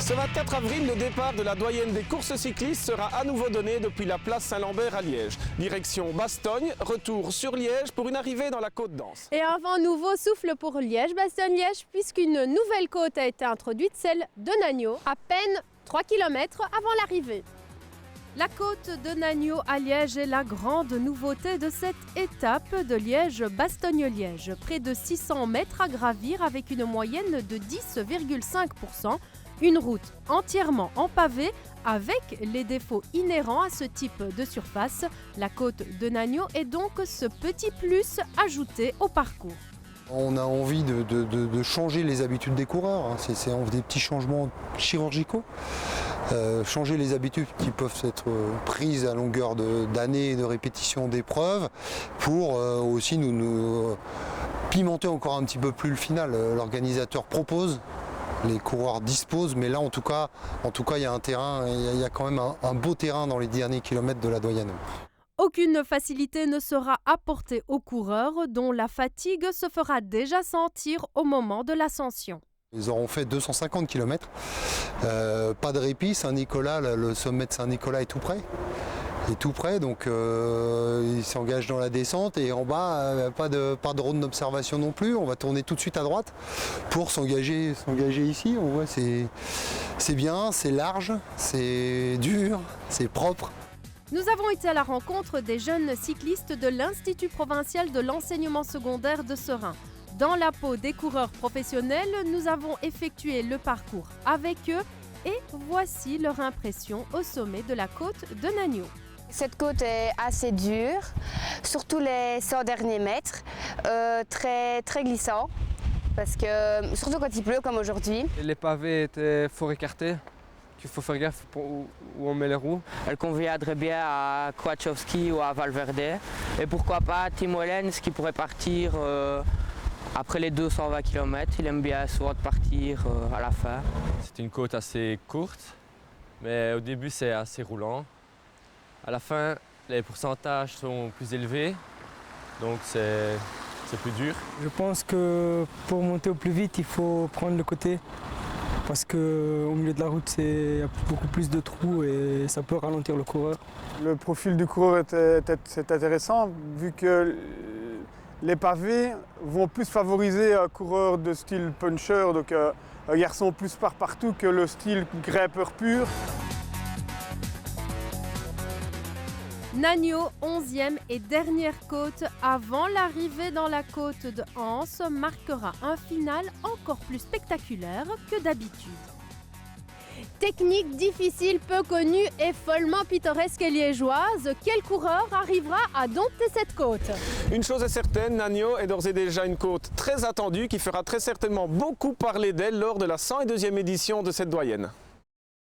Ce 24 avril, le départ de la doyenne des courses cyclistes sera à nouveau donné depuis la place Saint-Lambert à Liège. Direction Bastogne, retour sur Liège pour une arrivée dans la côte d'Anse. Et un vent nouveau souffle pour Liège-Bastogne-Liège puisqu'une nouvelle côte a été introduite, celle de Nagno, à peine 3 km avant l'arrivée. La côte de Nagno à Liège est la grande nouveauté de cette étape de Liège-Bastogne-Liège. Près de 600 mètres à gravir avec une moyenne de 10,5%. Une route entièrement en pavé avec les défauts inhérents à ce type de surface. La côte de Nagno est donc ce petit plus ajouté au parcours. On a envie de changer les habitudes des coureurs, c'est des petits changements chirurgicaux. Changer les habitudes qui peuvent être prises à longueur d'années et de répétition d'épreuves pour aussi nous pimenter encore un petit peu plus le final. L'organisateur propose, les coureurs disposent, mais là en tout cas il y a un terrain, il y a quand même un beau terrain dans les derniers kilomètres de la doyenne. Aucune facilité ne sera apportée aux coureurs dont la fatigue se fera déjà sentir au moment de l'ascension. Ils auront fait 250 km, pas de répit. Saint-Nicolas, le sommet de Saint-Nicolas est tout près. Donc ils s'engagent dans la descente et en bas, pas de drone d'observation non plus. On va tourner tout de suite à droite pour s'engager ici. On voit c'est bien, c'est large, c'est dur, c'est propre. Nous avons été à la rencontre des jeunes cyclistes de l'Institut provincial de l'enseignement secondaire de Serein. Dans la peau des coureurs professionnels, nous avons effectué le parcours avec eux et voici leur impression au sommet de la côte de Nagno. Cette côte est assez dure, surtout les 100 derniers mètres, très glissant, parce que, surtout quand il pleut comme aujourd'hui. Les pavés étaient fort écartés. Il faut faire gaffe où on met les roues. Elle conviendrait bien à Kwiatkowski ou à Valverde. Et pourquoi pas à Tim Wellens qui pourrait partir après les 220 km. Il aime bien souvent de partir à la fin. C'est une côte assez courte, mais au début c'est assez roulant. À la fin, les pourcentages sont plus élevés, donc c'est plus dur. Je pense que pour monter au plus vite, il faut prendre le côté. Parce qu'au milieu de la route, il y a beaucoup plus de trous et ça peut ralentir le coureur. Le profil du coureur est intéressant vu que les pavés vont plus favoriser un coureur de style puncher, donc un garçon plus partout que le style grimpeur pur. Nagno, 11e et dernière côte avant l'arrivée dans la côte de Anse, marquera un final encore plus spectaculaire que d'habitude. Technique difficile, peu connue et follement pittoresque et liégeoise, quel coureur arrivera à dompter cette côte? Une chose est certaine, Nagno est d'ores et déjà une côte très attendue qui fera très certainement beaucoup parler d'elle lors de la 102e édition de cette doyenne.